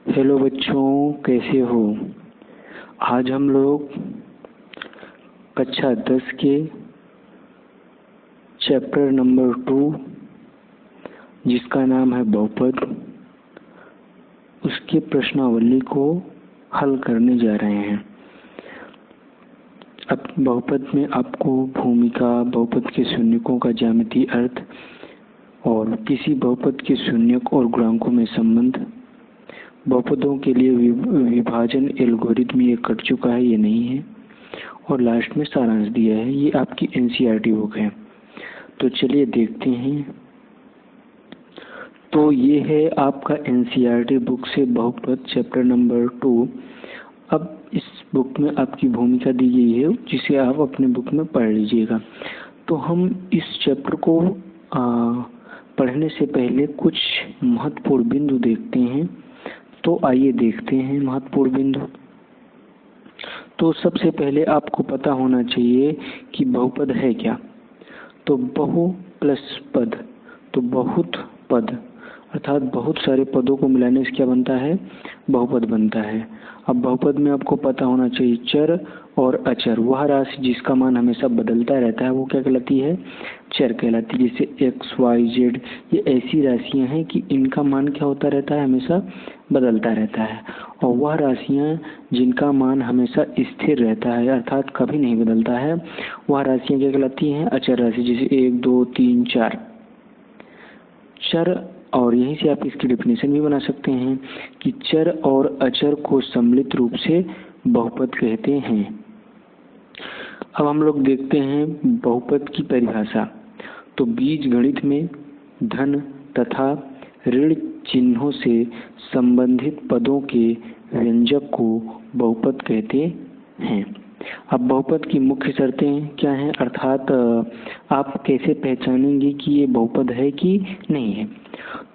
Hello बच्चों, कैसे हो। आज हम लोग कक्षा 10 के चैप्टर नंबर 2 जिसका नाम है बहुपद, उसके प्रश्नावली को हल करने जा रहे हैं। अब बहुपद में आपको भूमिका, बहुपद के शून्यकों का ज्यामितीय अर्थ और किसी बहुपद के शून्यक और गुणांकों में संबंध, बहुपदों के लिए विभाजन एल्गोरिथम ये कट चुका है, ये नहीं है, और लास्ट में सारांश दिया है। ये आपकी एनसीईआरटी बुक है। तो चलिए देखते हैं। तो ये है आपका एनसीईआरटी बुक से बहुपद चैप्टर नंबर 2। अब इस बुक में आपकी भूमिका दी गई है जिसे आप अपने बुक में पढ़ लीजिएगा। तो हम इस चैप्टर को पढ़ने से पहले कुछ महत्वपूर्ण बिंदु देखते हैं। तो आइए देखते हैं महत्वपूर्ण बिंदु। तो सबसे पहले आपको पता होना चाहिए कि बहुपद है क्या। तो बहु प्लस पद, तो बहुत पद अर्थात बहुत सारे पदों को मिलाने से क्या बनता है, बहुपद बनता है। अब बहुपद में आपको पता होना चाहिए चर और अचर, वह राशि जिसका मान हमेशा बदलता रहता है वो क्या कहलाती है, चर कहलाती है। जैसे एक्स वाई जेड, ये ऐसी राशियां हैं कि इनका मान क्या होता रहता है, हमेशा बदलता रहता है। और वह राशियां जिनका मान हमेशा स्थिर रहता है अर्थात कभी नहीं बदलता है, वह राशियां क्या कहलाती हैं, अचर राशि। जैसे 1 2 3 4 चर। और यहीं से आप इसकी डेफिनेशन भी बना सकते हैं कि चर और अचर को सम्मिलित रूप से बहुपद कहते हैं। अब हम लोग देखते हैं बहुपद की परिभाषा। तो बीजगणित में धन तथा ऋण चिन्हों से संबंधित पदों के व्यंजक को बहुपद कहते हैं। अब बहुपद की मुख्य शर्तें क्या हैं, अर्थात आप कैसे पहचानेंगे कि ये बहुपद है कि नहीं है।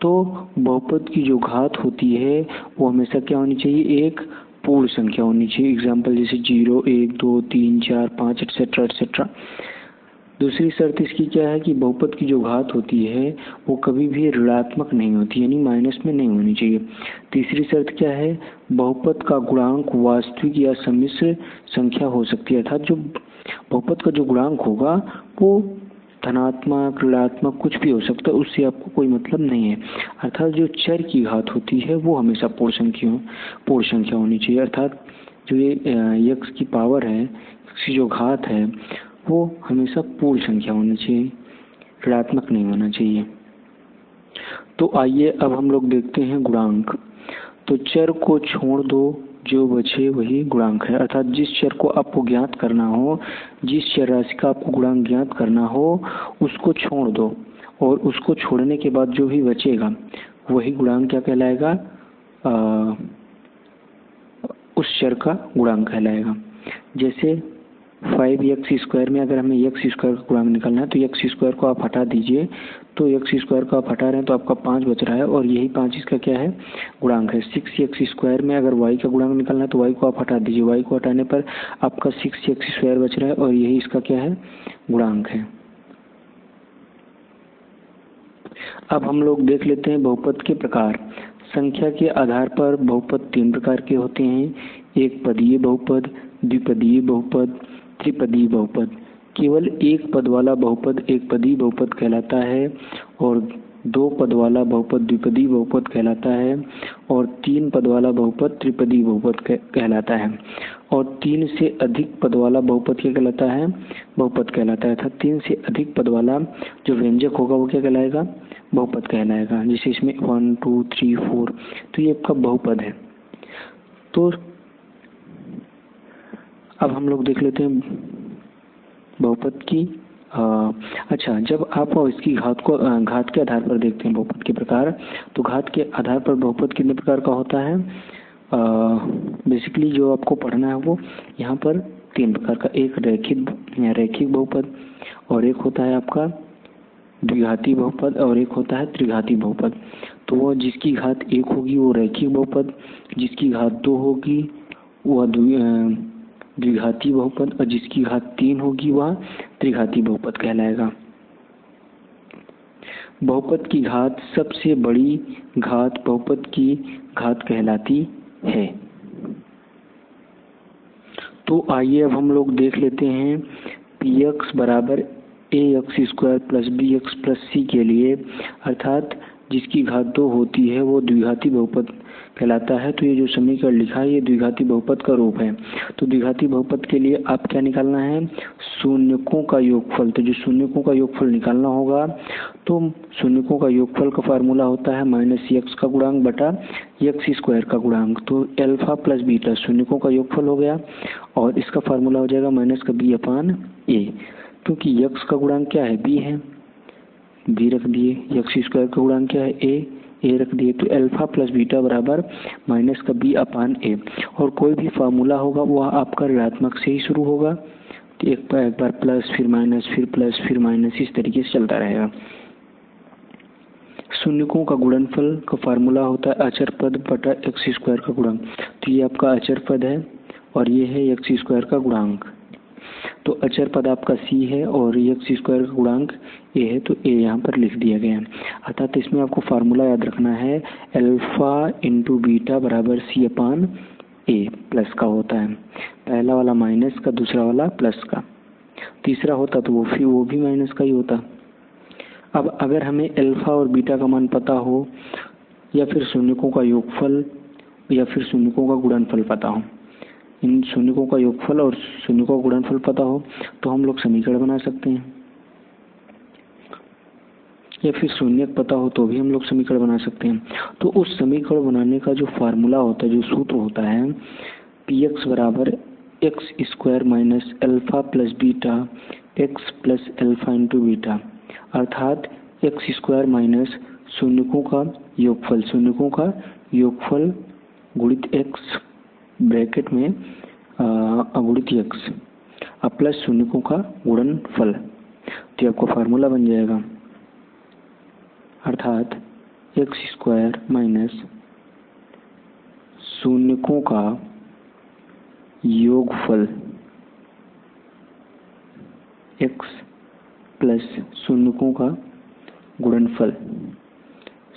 तो बहुपद की जो घात होती है वो हमेशा क्या होनी चाहिए, एक पूर्ण संख्या होनी चाहिए। एग्जाम्पल जैसे 0 1 2 3 4 5 एटसेट्रा एटसेट्रा। दूसरी शर्त इसकी क्या है कि बहुपद की जो घात होती है वो कभी भी ऋणात्मक नहीं होती, यानी माइनस में नहीं होनी चाहिए। तीसरी शर्त क्या है, बहुपद का गुणांक वास्तविक या सम्मिश्र संख्या हो सकती है, अर्थात जो बहुपद का जो गुणांक होगा वो धनात्मक ऋणात्मक कुछ भी हो सकता है, उससे आपको कोई मतलब नहीं है। अर्थात जो चर की घात होती है वो हमेशा पूर्ण संख्या होनी चाहिए। अर्थात जो ये यक्स की पावर है, इसकी जो घात है वो हमेशा पूर्ण संख्या होनी चाहिए, ऋणात्मक नहीं होना चाहिए। तो आइए अब हम लोग देखते हैं गुणांक। तो चर को छोड़ दो, जो बचे वही गुणांक है। अर्थात जिस चर को आपको ज्ञात करना हो, जिस चर राशि का आपको गुणांक ज्ञात करना हो उसको छोड़ दो, और उसको छोड़ने के बाद जो भी बचेगा वही गुणांक क्या कहलाएगा, उस चर का गुणांक कहलाएगा। जैसे 5x² में अगर हमें x² का गुणांक निकालना है तो x² को आप हटा दीजिए, तो x² को आप हटा रहे हैं तो आपका 5 बच रहा है, और यही 5 इसका क्या है, गुणांक है। 6x² में अगर y का गुणांक निकालना है तो y को आप हटा दीजिए, y को हटाने पर आपका 6x² बच रहा है, और यही इसका क्या है, गुणांक है। अब हम लोग देख लेते हैं बहुपद के प्रकार। संख्या के आधार पर बहुपद 3 प्रकार के होते हैं, एक पदीय बहुपद, द्विपदीय बहुपद, त्रिपदीय बहुपद। केवल एक पद वाला बहुपद एक पदीय बहुपद कहलाता है, और 2 पद वाला बहुपद द्विपदीय बहुपद कहलाता है, और 3 पद वाला बहुपद त्रिपदीय बहुपद कहलाता है, और 3 से अधिक पद वाला बहुपद क्या कहलाता है, बहुपद कहलाता है। अर्थात 3 से अधिक पद वाला जो व्यंजक होगा वो क्या कहलाएगा, बहुपद कहलाएगा। जैसे इसमें 1 2 3 4, तो ये आपका बहुपद है। तो अब हम लोग देख लेते हैं बहुपद की अच्छा, जब आप इसकी घात के आधार पर देखते हैं बहुपद के प्रकार, तो घात के आधार पर बहुपद कितने प्रकार का होता है, बेसिकली जो आपको पढ़ना है वो यहाँ पर 3 प्रकार का, एक रैखिक बहुपद, और एक होता है आपका द्विघाती बहुपद, और एक होता है त्रिघाती बहुपद। तो वो जिसकी घात 1 होगी वो रैखिक बहुपद, जिसकी घात 2 होगी वह द्विघाती बहुपद, और जिसकी घात 3 होगी वह त्रिघाती बहुपद कहलाएगा। बहुपद की घात सबसे बड़ी घात बहुपद की घात कहलाती है। तो आइए अब हम लोग देख लेते हैं पी एक्स बराबर A X square plus B X plus C के लिए, अर्थात जिसकी घात 2 होती है वो द्विघाती बहुपद कहलाता है। तो ये जो समीकरण लिखा है ये द्विघाती बहुपद का रूप है। तो द्विघाती बहुपद के लिए आप क्या निकालना है, शून्यकों का योगफल। तो जो शून्यकों का योगफल निकालना होगा तो शून्यकों का योगफल का फार्मूला होता है माइनस एक्स का गुणांक बटा एक्स स्क्वायर का गुणांक। तो अल्फा प्लस बीटा शून्यकों का योगफल हो गया और इसका फार्मूला हो जाएगा माइनस का बी अपान ए, क्योंकि एक्स का गुणांक क्या है, बी है, बी रख दिए, एक्स स्क्वायर का गुणांक क्या है, ए रख दिए। तो अल्फा प्लस बीटा बराबर माइनस का बी अपान ए। और कोई भी फार्मूला होगा वह आपका ऋणात्मक से ही शुरू होगा। तो एक बार प्लस फिर माइनस फिर प्लस फिर माइनस, इस तरीके से चलता रहेगा। शून्यकों का गुणनफल का फार्मूला होता है अचर पद बटा एक्स स्क्वायर का गुणांक। तो ये आपका अचर पद है और ये है एक्स स्क्वायर का गुणांक। तो अचर पद आपका सी है और एक्स स्क्वायर का गुणांक ए है, तो ए यहाँ पर लिख दिया गया है। अर्थात इसमें आपको फार्मूला याद रखना है अल्फा इंटू बीटा बराबर सी अपान ए प्लस का होता है। पहला वाला माइनस का, दूसरा वाला प्लस का, तीसरा होता तो वो भी माइनस का ही होता। अब अगर हमें अल्फा और बीटा का मान पता हो या फिर शून्यकों का योगफल या फिर शून्यकों का गुणनफल पता हो, इन शून्यकों का योगफल और शून्यकों का गुणनफल पता हो तो हम लोग समीकरण बना सकते हैं, या फिर शून्यक पता हो तो भी हम लोग समीकरण बना सकते हैं। तो उस समीकरण बनाने का जो फार्मूला होता है, जो सूत्र होता है, पी एक्स बराबर x square minus alpha plus beta x plus alpha into beta, अर्थात एक्स स्क्वायर माइनस शून्यकों का योगफल, शून्यकों का योगफल गुणित एक्स ब्रैकेट में अगुणित एक्स प्लस शून्यकों का गुणनफल। तो आपका फार्मूला बन जाएगा, अर्थात एक्स स्क्वायर माइनस शून्यकों का योगफल एक्स प्लस शून्यकों का गुणनफल,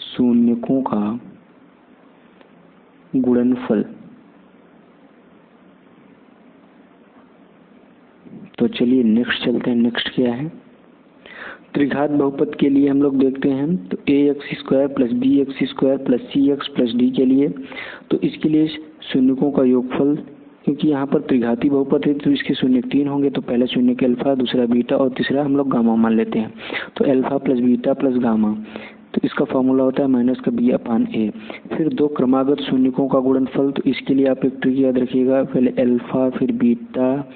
शून्यकों का गुणनफल। तो चलिए नेक्स्ट चलते हैं। नेक्स्ट क्या है, त्रिघात बहुपद के लिए हम लोग देखते हैं। तो A X square plus B X square plus C X plus D के लिए, तो इसके लिए शून्यकों का योगफल, क्योंकि यहाँ पर त्रिघाती बहुपद है तो इसके शून्यक 3 होंगे। तो पहला शून्यक अल्फा, दूसरा बीटा और तीसरा हम लोग गामा मान लेते हैं। तो alpha plus beta plus gamma, तो इसका फॉर्मूला होता है माइनस का बी अपान ए। फिर दो क्रमागत शून्यकों का गुणनफल, तो इसके लिए आप एक ट्रिक याद रखिएगा, पहले अल्फा फिर बीटा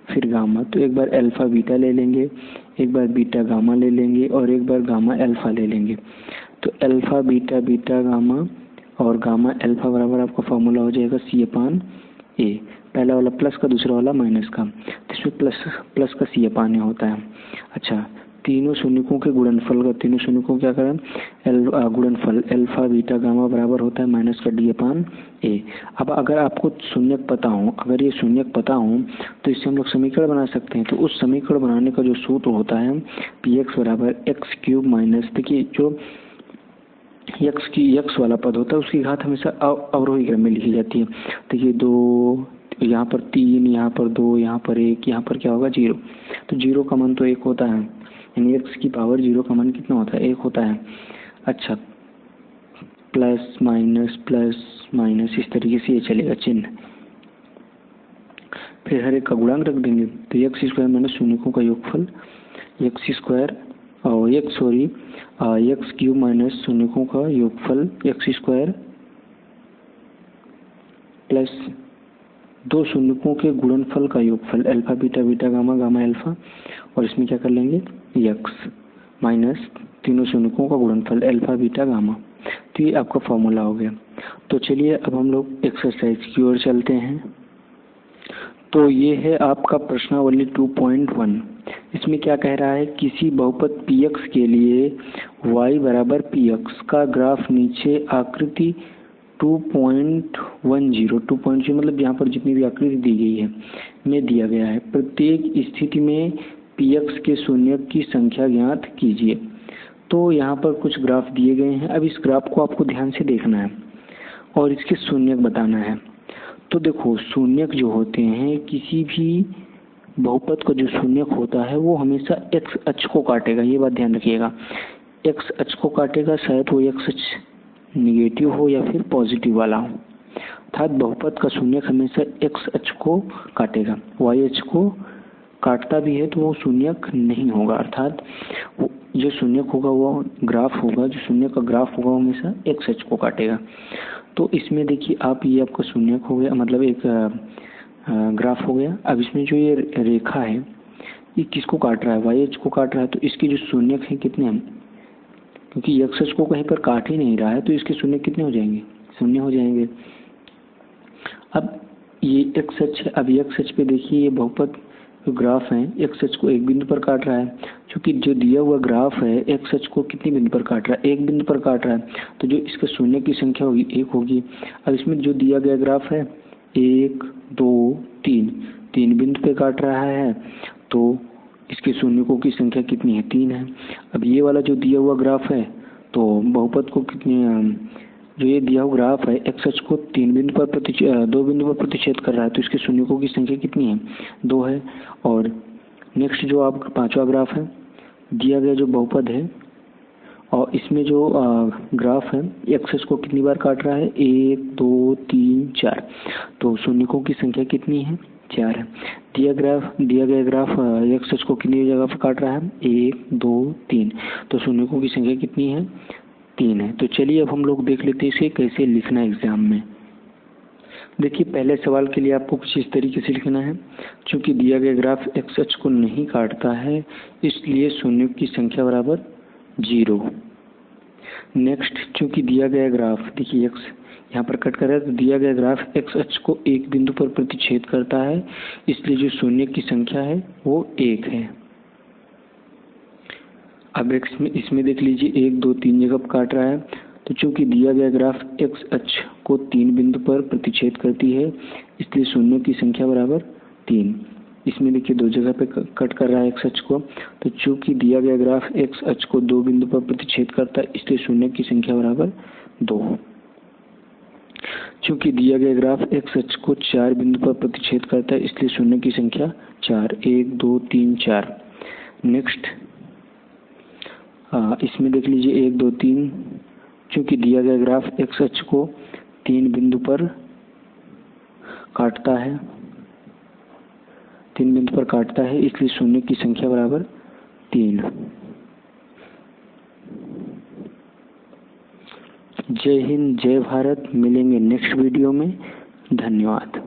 फिर गामा। तो एक बार अल्फा बीटा ले लेंगे, एक बार बीटा गामा ले लेंगे और एक बार गामा अल्फा ले लेंगे। तो अल्फा बीटा बीटा गामा और गामा अल्फा बराबर आपका फॉर्मूला हो जाएगा सी अपान ए। पहला वाला प्लस का, दूसरा वाला माइनस का, तो इसमें प्लस का सी अपान ए होता है। अच्छा, तीनों शून्यकों के गुणनफल का, तीनों शून्यकों क्या करें, गुणनफल अल्फा बीटा गामा बराबर होता है माइनस का डी अपान ए। अब अगर आपको शून्यक पता हो, अगर ये शून्यक पता हो तो इससे हम लोग समीकरण बना सकते हैं। तो उस समीकरण बनाने का जो सूत्र होता है पी एक्स बराबर एक्स क्यूब माइनस, देखिए जो एक्स वाला पद होता है उसकी घात हमेशा अवरोही क्रम में लिखी जाती है। देखिए 2, यहाँ पर 3, यहाँ पर 2, यहाँ पर 1, यहाँ पर क्या होगा 0। तो 0 का मान तो 1 होता है, यानी एक्स की पावर 0 का मान कितना होता है, 1 होता है। अच्छा, प्लस माइनस इस तरीके से ये चलेगा चिन्ह। फिर हर एक का गुणांक रख देंगे। तो एक्स स्क्वायर माइनस शून्यकों का योगफल एक्स स्क्वायर और एक्स क्यूब माइनस शून्यकों का योगफल एक्स स्क्वायर प्लस दो शून्यकों के गुणनफल का योगफल alpha beta beta gamma gamma alpha, और इसमें क्या कर लेंगे एक्स माइनस तीनों शून्यकों का गुणनफल अल्फा बीटा गामा। तो ये आपका फॉर्मूला हो गया। तो चलिए अब हम लोग एक्सरसाइज की ओर चलते हैं। तो ये है आपका प्रश्नावली 2.1। इसमें क्या कह रहा है, किसी बहुपद px के लिए y बराबर px का ग्राफ नीचे आकृति 2.10 मतलब यहाँ पर जितनी भी आकृति दी गई है में दिया गया है। प्रत्येक स्थिति में px के शून्यक की संख्या ज्ञात कीजिए। तो यहाँ पर कुछ ग्राफ दिए गए हैं। अब इस ग्राफ को आपको ध्यान से देखना है और इसके शून्यक बताना है। तो देखो, शून्यक जो होते हैं, किसी भी बहुपद का जो शून्यक होता है वो हमेशा एक्स अक्ष को काटेगा। ये बात ध्यान रखिएगा, एक्स अक्ष को काटेगा, शायद वो एक्स अक्ष निगेटिव हो या फिर पॉजिटिव वाला हो। अर्थात बहुपद का शून्यक हमेशा एक्स अक्ष को काटेगा। वाई अक्ष को काटता भी है तो वो शून्यक नहीं होगा। अर्थात जो शून्यक होगा वो ग्राफ होगा, जो शून्य का ग्राफ होगा वो हमेशा एक्स अक्ष को काटेगा। तो इसमें देखिए आप, ये आपका शून्यक हो गया, मतलब एक ग्राफ हो गया। अब इसमें जो ये रेखा है ये किसको काट रहा है? वाई अक्ष को काट रहा है। तो इसके जो शून्यक है कितने हैं, क्योंकि एक्स अक्ष को कहीं पर काट ही नहीं रहा है तो इसके शून्य कितने हो जाएंगे? शून्य हो जाएंगे। अब ये एक्स अक्ष है। अब एक्स अक्ष पे देखिए ये बहुपद जो ग्राफ है एक्स अक्ष को एक बिंदु पर काट रहा है, क्योंकि जो दिया हुआ ग्राफ है एक्स अक्ष को कितने बिंदु पर काट रहा है? एक बिंदु पर काट रहा है, तो जो इसका शून्य की संख्या होगी एक होगी। अब इसमें जो दिया गया ग्राफ है 1 2 3, 3 बिंदु पे काट रहा है, तो इसके शून्यकों की संख्या कितनी है? 3 है। अब ये वाला जो दिया हुआ ग्राफ है, तो बहुपद को कितने, जो ये दिया हुआ ग्राफ है एक्स अक्ष को 2 बिंदु पर प्रतिच्छेद कर रहा है, तो इसके शून्यकों की संख्या कितनी है? 2 है। और नेक्स्ट जो आपका पांचवा ग्राफ है, दिया गया जो बहुपद है और इसमें जो ग्राफ है एक्स अक्ष को कितनी बार काट रहा है? 1 2 3 4, तो शून्यकों की संख्या कितनी है? 4 है। दिया गया ग्राफ एक्स अक्ष को कितनी जगह पर काट रहा है? 1 2 3, तो शून्यकों की संख्या कितनी है? 3 है। तो चलिए अब हम लोग देख लेते हैं इसे कैसे लिखना है एग्जाम में। देखिए, पहले सवाल के लिए आपको कुछ इस तरीके से लिखना है। चूंकि दिया गया ग्राफ एक्स अक्ष को नहीं काटता है इसलिए शून्य की संख्या बराबर 0। नेक्स्ट, चूंकि दिया गया ग्राफ, देखिए एक्स यहाँ पर कट कर रहा है, तो दिया गया ग्राफ एक्स अक्ष को एक बिंदु पर प्रतिच्छेद करता है, इसलिए जो शून्य की संख्या है वो 1 है। अब इसमें देख लीजिए 1 2 3 जगह पर काट रहा है, तो चूंकि दिया गया ग्राफ एक्स अक्ष को 3 बिंदु पर प्रतिच्छेद करती है इसलिए शून्य की संख्या बराबर 3। इसमें देखिए 2 जगह पे कट कर रहा है एक्स अक्ष को, तो चूंकि दिया गया ग्राफ एक्स अक्ष को 2 बिंदु पर प्रतिच्छेद करता है इसलिए शून्य की संख्या बराबर 2। चूंकि दिया गया ग्राफ एक्स अक्ष को 4 बिंदु पर प्रतिच्छेद करता है इसलिए शून्य की संख्या 4, 1 2 3 4। नेक्स्ट, इसमें देख लीजिए 1 2 3, चूंकि दिया गया ग्राफ एक्स अक्ष को 3 बिंदु पर काटता है इसलिए शून्य की संख्या बराबर 3। जय हिंद, जय भारत। मिलेंगे नेक्स्ट वीडियो में। धन्यवाद।